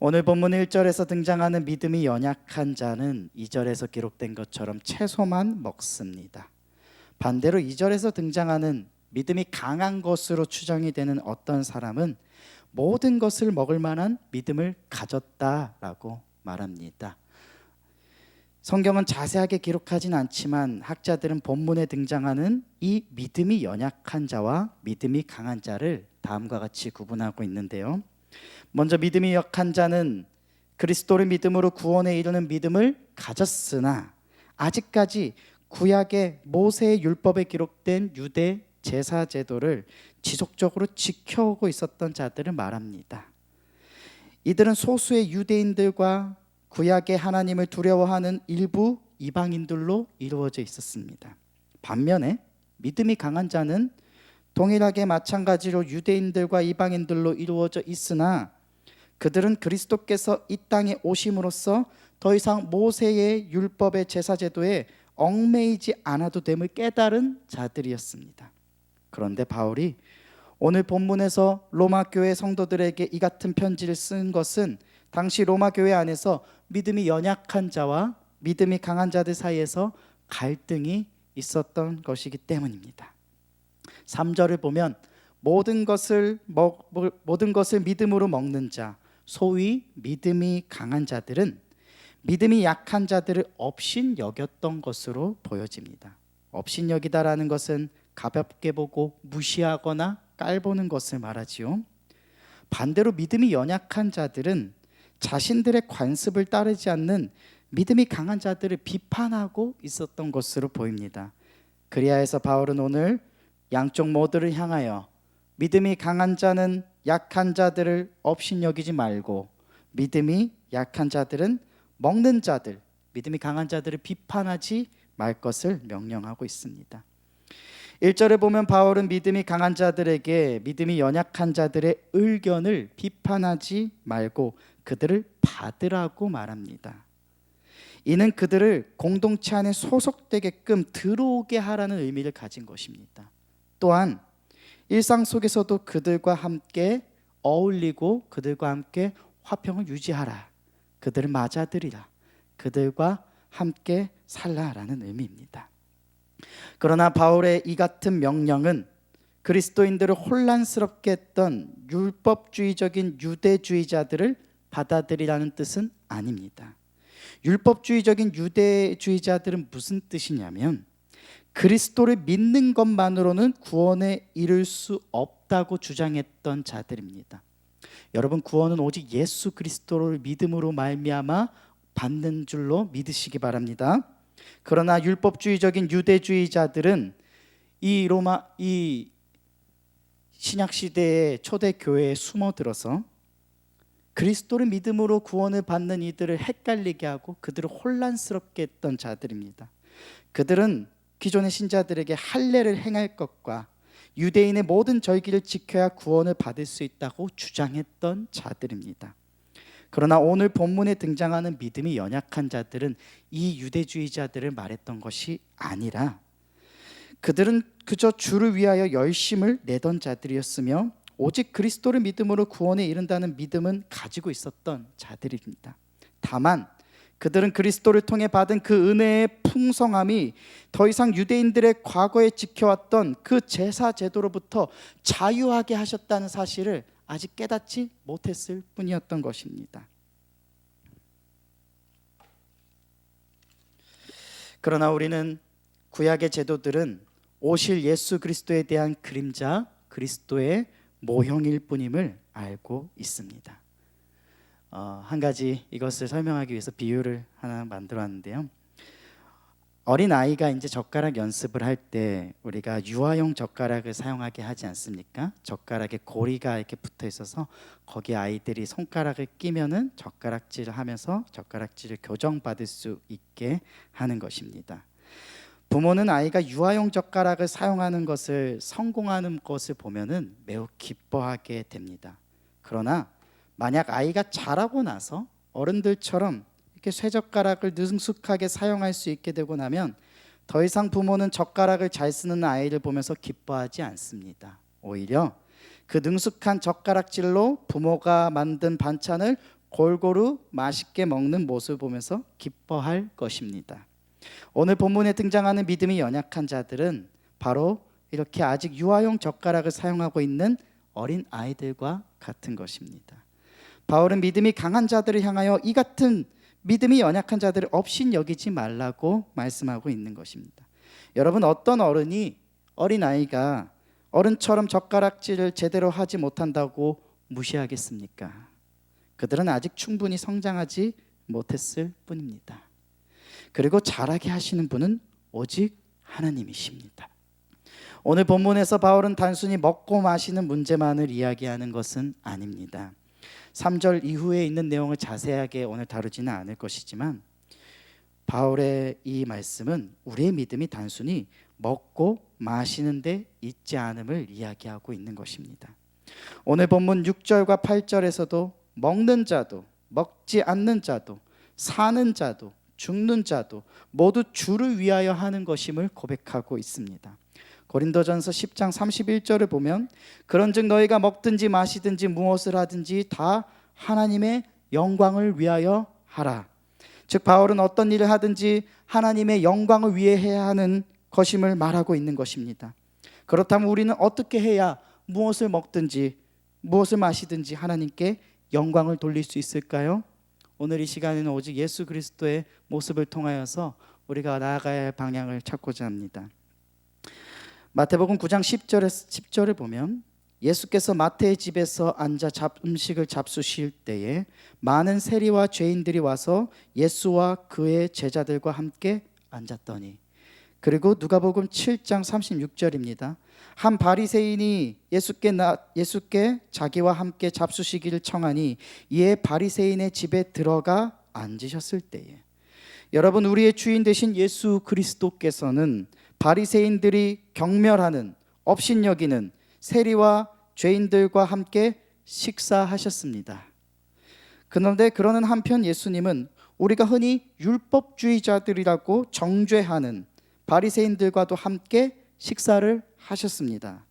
오늘 본문 1절에서 등장하는 믿음이 연약한 자는 2절에서 기록된 것처럼 채소만 먹습니다. 반대로 2절에서 등장하는 믿음이 강한 것으로 추정이 되는 어떤 사람은 모든 것을 먹을 만한 믿음을 가졌다라고 말합니다. 성경은 자세하게 기록하진 않지만 학자들은 본문에 등장하는 이 믿음이 연약한 자와 믿음이 강한 자를 다음과 같이 구분하고 있는데요. 먼저 믿음이 약한 자는 그리스도를 믿음으로 구원에 이르는 믿음을 가졌으나 아직까지 구약의 모세의 율법에 기록된 유대 제사 제도를 지속적으로 지켜오고 있었던 자들을 말합니다. 이들은 소수의 유대인들과 구약의 하나님을 두려워하는 일부 이방인들로 이루어져 있었습니다. 반면에 믿음이 강한 자는 동일하게 마찬가지로 유대인들과 이방인들로 이루어져 있으나 그들은 그리스도께서 이 땅에 오심으로써 더 이상 모세의 율법의 제사 제도에 얽매이지 않아도 됨을 깨달은 자들이었습니다. 그런데 바울이 오늘 본문에서 로마 교회 성도들에게 이 같은 편지를 쓴 것은 당시 로마 교회 안에서 믿음이 연약한 자와 믿음이 강한 자들 사이에서 갈등이 있었던 것이기 때문입니다. 3절을 보면 모든 것을 믿음으로 먹는 자, 소위 믿음이 강한 자들은 믿음이 약한 자들을 업신 여겼던 것으로 보여집니다. 업신 여기다라는 것은 가볍게 보고 무시하거나 깔보는 것을 말하지요. 반대로 믿음이 연약한 자들은 자신들의 관습을 따르지 않는 믿음이 강한 자들을 비판하고 있었던 것으로 보입니다. 그리하여서 바울은 오늘 양쪽 모두를 향하여 믿음이 강한 자는 약한 자들을 업신여기지 말고 믿음이 약한 자들은 먹는 자들, 믿음이 강한 자들을 비판하지 말 것을 명령하고 있습니다. 1절에 보면 바울은 믿음이 강한 자들에게 믿음이 연약한 자들의 의견을 비판하지 말고 그들을 받으라고 말합니다. 이는 그들을 공동체 안에 소속되게끔 들어오게 하라는 의미를 가진 것입니다. 또한 일상 속에서도 그들과 함께 어울리고 그들과 함께 화평을 유지하라, 그들을 맞아들이라, 그들과 함께 살라라는 의미입니다. 그러나 바울의 이 같은 명령은 그리스도인들을 혼란스럽게 했던 율법주의적인 유대주의자들을 받아들이라는 뜻은 아닙니다. 율법주의적인 유대주의자들은 무슨 뜻이냐면 그리스도를 믿는 것만으로는 구원에 이를 수 없다고 주장했던 자들입니다. 여러분, 구원은 오직 예수 그리스도를 믿음으로 말미암아 받는 줄로 믿으시기 바랍니다. 그러나 율법주의적인 유대주의자들은 이 신약 시대의 초대 교회에 숨어들어서 그리스도를 믿음으로 구원을 받는 이들을 헷갈리게 하고 그들을 혼란스럽게 했던 자들입니다. 그들은 기존의 신자들에게 할례를 행할 것과 유대인의 모든 절기를 지켜야 구원을 받을 수 있다고 주장했던 자들입니다. 그러나 오늘 본문에 등장하는 믿음이 연약한 자들은 이 유대주의자들을 말했던 것이 아니라 그들은 그저 주를 위하여 열심을 내던 자들이었으며 오직 그리스도를 믿음으로 구원에 이른다는 믿음은 가지고 있었던 자들입니다. 다만 그들은 그리스도를 통해 받은 그 은혜의 풍성함이 더 이상 유대인들의 과거에 지켜왔던 그 제사 제도로부터 자유하게 하셨다는 사실을 아직 깨닫지 못했을 뿐이었던 것입니다. 그러나 우리는 구약의 제도들은 오실 예수 그리스도에 대한 그림자, 그리스도의 모형일 뿐임을 알고 있습니다. 한 가지 이것을 설명하기 위해서 비유를 하나 만들어 왔는데요. 어린 아이가 이제 젓가락 연습을 할 때 우리가 유아용 젓가락을 사용하게 하지 않습니까? 젓가락에 고리가 이렇게 붙어 있어서 거기에 아이들이 손가락을 끼면은 젓가락질을 하면서 젓가락질을 교정받을 수 있게 하는 것입니다. 부모는 아이가 유아용 젓가락을 사용하는 것을 성공하는 것을 보면은 매우 기뻐하게 됩니다. 그러나 만약 아이가 자라고 나서 어른들처럼 이렇게 쇠젓가락을 능숙하게 사용할 수 있게 되고 나면 더 이상 부모는 젓가락을 잘 쓰는 아이를 보면서 기뻐하지 않습니다. 오히려 그 능숙한 젓가락질로 부모가 만든 반찬을 골고루 맛있게 먹는 모습을 보면서 기뻐할 것입니다. 오늘 본문에 등장하는 믿음이 연약한 자들은 바로 이렇게 아직 유아용 젓가락을 사용하고 있는 어린 아이들과 같은 것입니다. 바울은 믿음이 강한 자들을 향하여 이 같은 믿음이 연약한 자들을 업신 여기지 말라고 말씀하고 있는 것입니다. 여러분, 어떤 어린아이가 어른처럼 젓가락질을 제대로 하지 못한다고 무시하겠습니까? 그들은 아직 충분히 성장하지 못했을 뿐입니다. 그리고 잘하게 하시는 분은 오직 하나님이십니다. 오늘 본문에서 바울은 단순히 먹고 마시는 문제만을 이야기하는 것은 아닙니다. 3절 이후에 있는 내용을 자세하게 오늘 다루지는 않을 것이지만 바울의 이 말씀은 우리의 믿음이 단순히 먹고 마시는 데 있지 않음을 이야기하고 있는 것입니다. 오늘 본문 6절과 8절에서도 먹는 자도 먹지 않는 자도 사는 자도 죽는 자도 모두 주를 위하여 하는 것임을 고백하고 있습니다. 고린도전서 10장 31절을 보면 그런즉 너희가 먹든지 마시든지 무엇을 하든지 다 하나님의 영광을 위하여 하라. 즉 바울은 어떤 일을 하든지 하나님의 영광을 위해 해야 하는 것임을 말하고 있는 것입니다. 그렇다면 우리는 어떻게 해야 무엇을 먹든지 무엇을 마시든지 하나님께 영광을 돌릴 수 있을까요? 오늘 이 시간에는 오직 예수 그리스도의 모습을 통하여서 우리가 나아가야 할 방향을 찾고자 합니다. 마태복음 9장 10절을 보면 예수께서 마태의 집에서 앉아 음식을 잡수실 때에 많은 세리와 죄인들이 와서 예수와 그의 제자들과 함께 앉았더니, 그리고 누가복음 7장 36절입니다. 한 바리새인이 예수께 자기와 함께 잡수시기를 청하니 이에 바리새인의 집에 들어가 앉으셨을 때에, 여러분, 우리의 주인 되신 예수 그리스도께서는 바리새인들이 경멸하는 업신여기는 세리와 죄인들과 함께 식사하셨습니다. 그런데 그러는 한편 예수님은 우리가 흔히 율법주의자들이라고 정죄하는 바리새인들과도 함께 식사를 하셨습니다.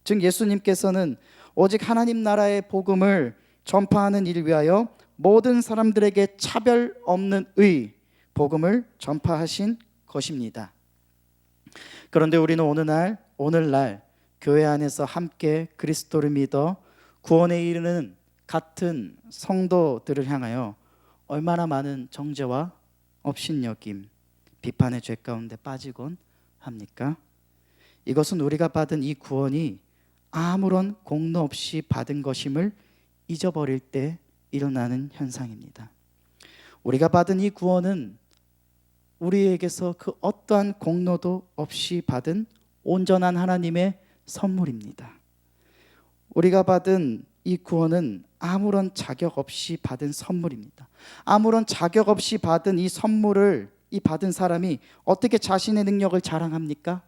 즉 예수님께서는 오직 하나님 나라의 복음을 전파하는 일을 위하여 모든 사람들에게 차별 없는 복음을 전파하신 것입니다. 그런데 우리는 오늘날 교회 안에서 함께 그리스도를 믿어 구원에 이르는 같은 성도들을 향하여 얼마나 많은 정죄와 업신여김, 비판의 죄 가운데 빠지곤 합니까? 이것은 우리가 받은 이 구원이 아무런 공로 없이 받은 것임을 잊어버릴 때 일어나는 현상입니다. 우리가 받은 이 구원은 우리에게서 그 어떠한 공로도 없이 받은 온전한 하나님의 선물입니다. 우리가 받은 이 구원은 아무런 자격 없이 받은 선물입니다. 아무런 자격 없이 받은 이 선물을 받은 사람이 어떻게 자신의 능력을 자랑합니까?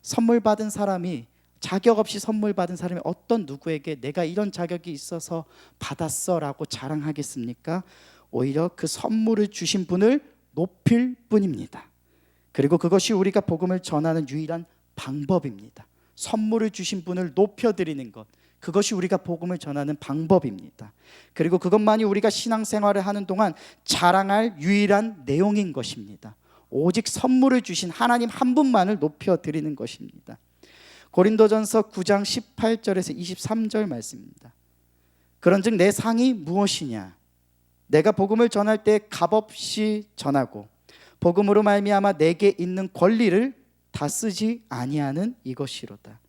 선물 받은 사람이, 자격 없이 선물 받은 사람이 어떤 누구에게 내가 이런 자격이 있어서 받았어 라고 자랑하겠습니까? 오히려 그 선물을 주신 분을 높일 뿐입니다. 그리고 그것이 우리가 복음을 전하는 유일한 방법입니다. 선물을 주신 분을 높여드리는 것, 그것이 우리가 복음을 전하는 방법입니다. 그리고 그것만이 우리가 신앙생활을 하는 동안 자랑할 유일한 내용인 것입니다. 오직 선물을 주신 하나님 한 분만을 높여드리는 것입니다. 고린도전서 9장 18절에서 23절 말씀입니다. 그런즉 내 상이 무엇이냐? 내가 복음을 전할 때 값없이 전하고 복음으로 말미암아 내게 있는 권리를 다 쓰지 아니하는 이것이로다.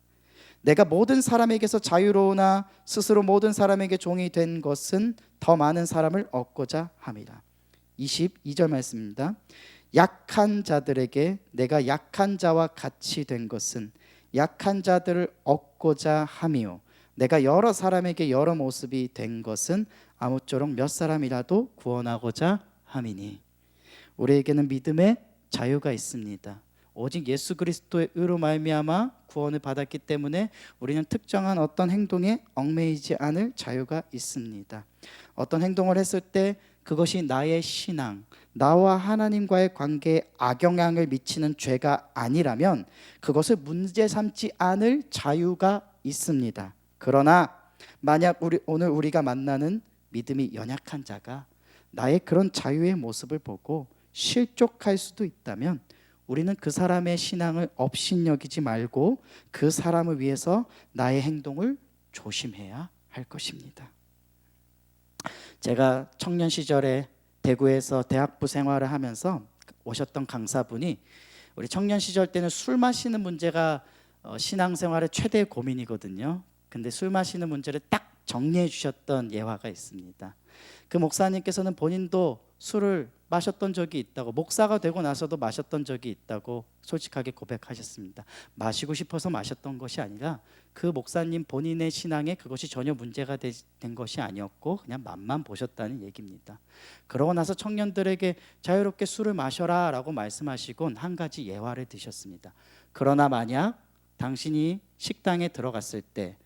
내가 모든 사람에게서 자유로우나 스스로 모든 사람에게 종이 된 것은 더 많은 사람을 얻고자 함이라. 22절 말씀입니다. 약한 자들에게 내가 약한 자와 같이 된 것은 약한 자들을 얻고자 함이요 내가 여러 사람에게 여러 모습이 된 것은 아무쪼록 몇 사람이라도 구원하고자 함이니. 우리에게는 믿음의 자유가 있습니다. 오직 예수 그리스도의 의로 말미암아 구원을 받았기 때문에 우리는 특정한 어떤 행동에 얽매이지 않을 자유가 있습니다. 어떤 행동을 했을 때 그것이 나의 신앙, 나와 하나님과의 관계에 악영향을 미치는 죄가 아니라면 그것을 문제 삼지 않을 자유가 있습니다. 그러나 만약 오늘 우리가 만나는 믿음이 연약한 자가 나의 그런 자유의 모습을 보고 실족할 수도 있다면 우리는 그 사람의 신앙을 업신여기지 말고 그 사람을 위해서 나의 행동을 조심해야 할 것입니다. 제가 청년 시절에 대구에서 대학부 생활을 하면서 오셨던 강사분이 우리 청년 시절 때는 술 마시는 문제가 신앙생활의 최대 고민이거든요. 근데 술 마시는 문제를 딱 정리해 주셨던 예화가 있습니다. 그 목사님께서는 본인도 술을 마셨던 적이 있다고, 목사가 되고 나서도 마셨던 적이 있다고 솔직하게 고백하셨습니다. 마시고 싶어서 마셨던 것이 아니라 그 목사님 본인의 신앙에 그것이 전혀 문제가 된 것이 아니었고 그냥 맛만 보셨다는 얘기입니다. 그러고 나서 청년들에게 자유롭게 술을 마셔라 라고 말씀하시곤 한 가지 예화를 드셨습니다. 그러나 만약 당신이 식당에 들어갔을 때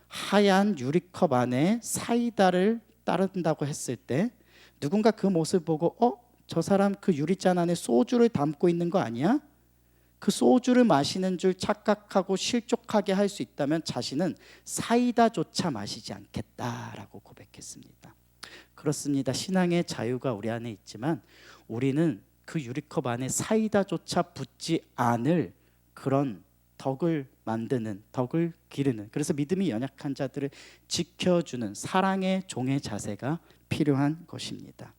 하얀 유리컵 안에 사이다를 따른다고 했을 때 누군가 그 모습을 보고 저 사람 그 유리잔 안에 소주를 담고 있는 거 아니야? 그 소주를 마시는 줄 착각하고 실족하게 할 수 있다면 자신은 사이다조차 마시지 않겠다라고 고백했습니다. 그렇습니다. 신앙의 자유가 우리 안에 있지만 우리는 그 유리컵 안에 사이다조차 붓지 않을 그런 덕을 만드는, 덕을 기르는, 그래서 믿음이 연약한 자들을 지켜주는 사랑의 종의 자세가 필요한 것입니다.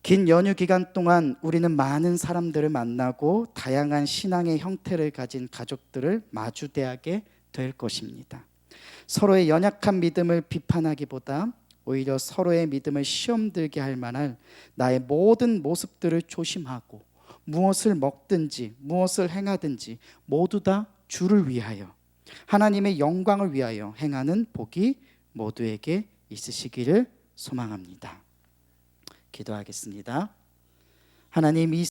긴 연휴 기간 동안 우리는 많은 사람들을 만나고 다양한 신앙의 형태를 가진 가족들을 마주대하게 될 것입니다. 서로의 연약한 믿음을 비판하기보다 오히려 서로의 믿음을 시험 들게 할 만한 나의 모든 모습들을 조심하고 무엇을 먹든지 무엇을 행하든지 모두 다 주를 위하여 하나님의 영광을 위하여 행하는 복이 모두에게 있으시기를 소망합니다. 기도하겠습니다. 하나님, 이